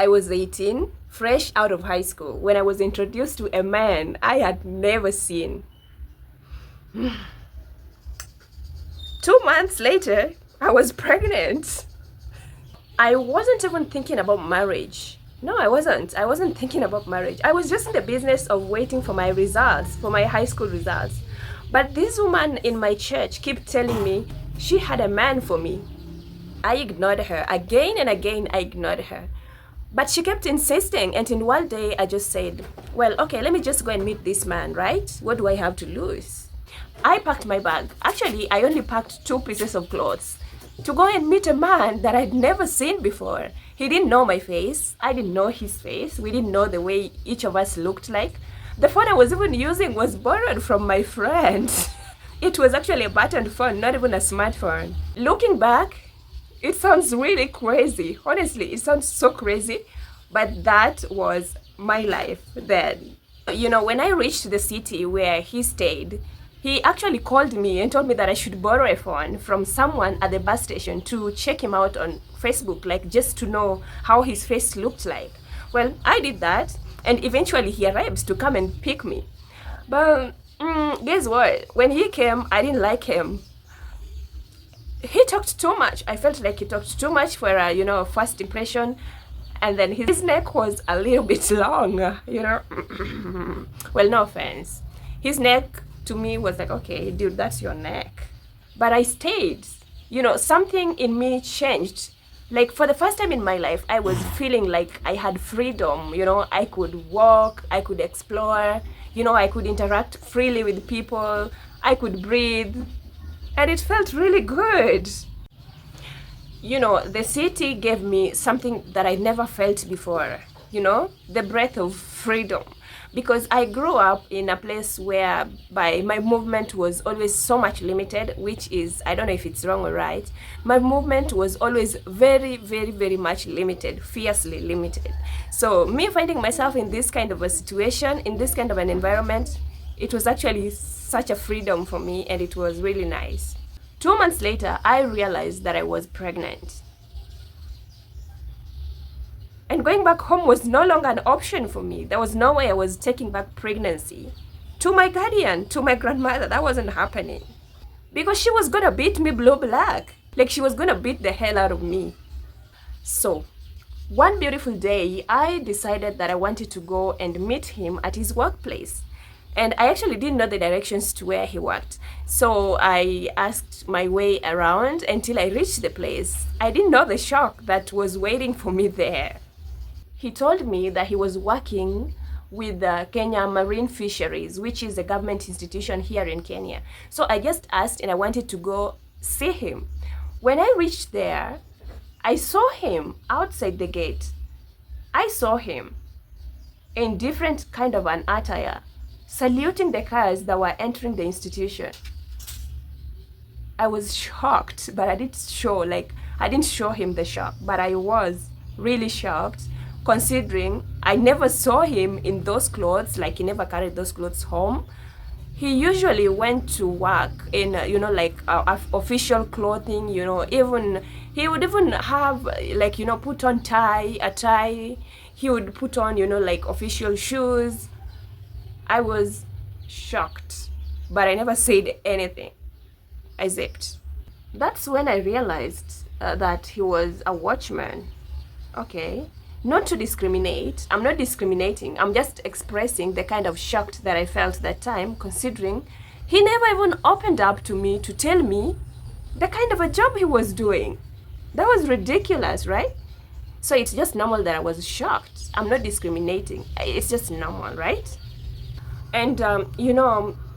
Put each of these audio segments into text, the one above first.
I was 18, fresh out of high school, when I was introduced to a man I had never seen. 2 months later, I was pregnant. I wasn't even thinking about marriage. No, I wasn't. I wasn't thinking about marriage. I was just in the business of waiting for my results, for my high school results. But this woman in my church kept telling me she had a man for me. I ignored her. Again and again, I ignored her. But she kept insisting, and in one day I just said, well, okay, let me just go and meet this man, right? What do I have to lose? I packed my bag. Actually, I only packed 2 pieces of clothes to go and meet a man that I'd never seen before. He didn't know my face. I didn't know his face. We didn't know the way each of us looked like. The phone I was even using was borrowed from my friend. It was actually a button phone, not even a smartphone. Looking back, it sounds really crazy. Honestly, it sounds so crazy, but that was my life then. When I reached the city where he stayed, he actually called me and told me that I should borrow a phone from someone at the bus station to check him out on Facebook, like just to know how his face looked like. Well, I did that, and eventually he arrived to come and pick me. But guess what? When he came, I didn't like him. He talked too much. I felt like he talked too much for a first impression, and then his neck was a little bit long, Well, no offense. His neck to me was like, okay, dude, that's your neck. But I stayed. Something in me changed. Like, for the first time in my life, I was feeling like I had freedom. I could walk, I could explore, I could interact freely with people, I could breathe. And it felt really good. The city gave me something that I never felt before, the breath of freedom. Because I grew up in a place where my movement was always so much limited, which is, I don't know if it's wrong or right. My movement was always very, very, very much limited, fiercely limited. So me finding myself in this kind of a situation, in this kind of an environment, it was actually such a freedom for me, and it was really nice. 2 months later, I realized that I was pregnant. And going back home was no longer an option for me. There was no way I was taking back pregnancy to my guardian, to my grandmother. That wasn't happening. Because she was gonna beat me blue black. Like, she was gonna beat the hell out of me. So, one beautiful day, I decided that I wanted to go and meet him at his workplace. And I actually didn't know the directions to where he worked. So I asked my way around until I reached the place. I didn't know the shock that was waiting for me there. He told me that he was working with the Kenya Marine Fisheries, which is a government institution here in Kenya. So I just asked, and I wanted to go see him. When I reached there, I saw him outside the gate. I saw him in different kind of an attire, saluting the cars that were entering the institution. I was shocked, but I didn't show him the shock, but I was really shocked, considering I never saw him in those clothes. Like, he never carried those clothes home. He usually went to work in official clothing. Even he would even have put on a tie. He would put on official shoes. I was shocked, but I never said anything. I zipped. That's when I realized that he was a watchman. Okay. Not to discriminate. I'm not discriminating. I'm just expressing the kind of shock that I felt that time, considering he never even opened up to me to tell me the kind of a job he was doing. That was ridiculous, right? So it's just normal that I was shocked. I'm not discriminating. It's just normal, right? And,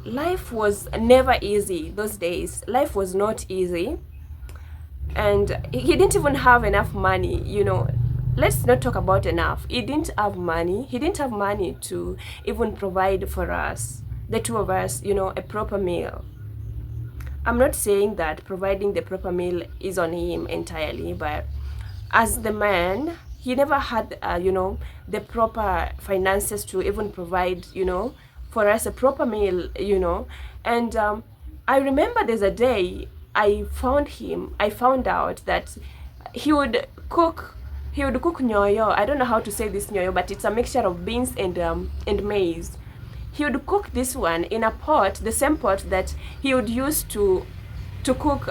life was never easy those days. Life was not easy. And he didn't even have enough money, Let's not talk about enough. He didn't have money. He didn't have money to even provide for us, the two of us, a proper meal. I'm not saying that providing the proper meal is on him entirely, but as the man, he never had, the proper finances to even provide, for us a proper meal, And I remember there's a day I found out that he would cook He would cook nyoyo. I don't know how to say this nyoyo, but it's a mixture of beans and maize. He would cook this one in a pot, the same pot that he would use to cook,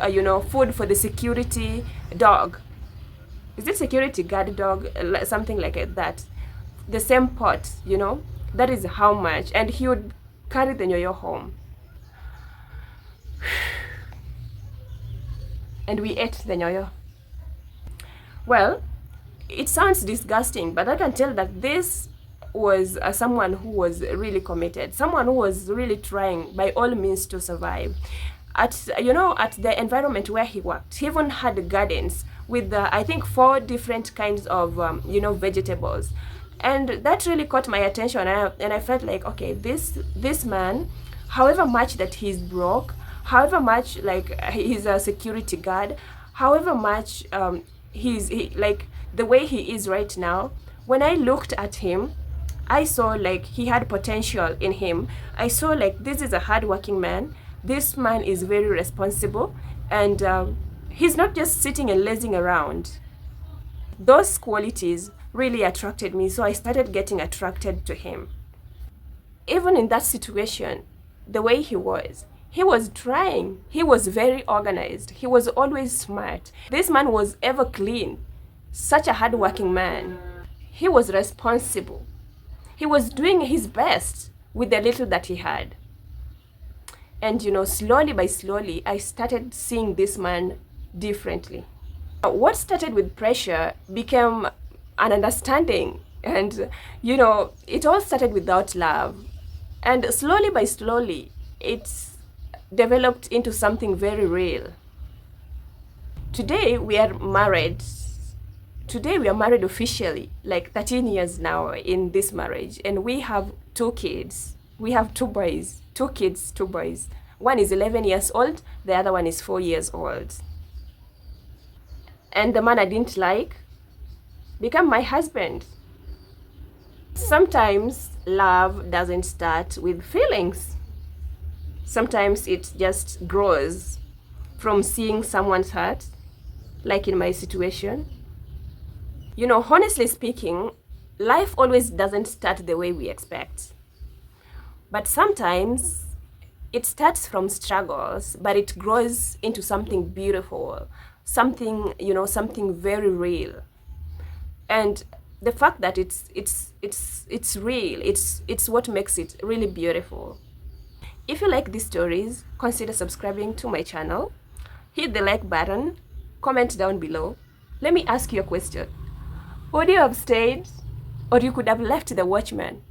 food for the security dog. Is it security guard dog? Something like that. The same pot, That is how much. And he would carry the nyoyo home. And we ate the nyoyo. Well, it sounds disgusting, but I can tell that this was someone who was really committed, someone who was really trying by all means to survive. At the environment where he worked, he even had gardens with I think 4 different kinds of vegetables, and that really caught my attention. And I felt like, okay, this man, however much that he's broke, however much like he's a security guard, however much like the way he is right now, when I looked at him, I saw like he had potential in him. I saw like this is a hardworking man. This man is very responsible, and he's not just sitting and lazing around. Those qualities really attracted me, so I started getting attracted to him. Even in that situation, the way he was trying. He was very organized. He was always smart. This man was ever clean. Such a hardworking man. He was responsible. He was doing his best with the little that he had. And slowly by slowly, I started seeing this man differently. What started with pressure became an understanding. And, it all started without love. And slowly by slowly, it's developed into something very real. Today, we are married. Today, we are married officially, like 13 years now in this marriage. And we have 2 kids. We have 2 boys. 2 kids, 2 boys. One is 11 years old, the other one is 4 years old. And the man I didn't like became my husband. Sometimes love doesn't start with feelings. Sometimes it just grows from seeing someone's heart, like in my situation. Honestly speaking, life always doesn't start the way we expect. But sometimes it starts from struggles, but it grows into something beautiful, something very real. And the fact that it's real, it's what makes it really beautiful. If you like these stories, consider subscribing to my channel. Hit the like button, comment down below. Let me ask you a question. Would you have stayed, or you could have left the watchman?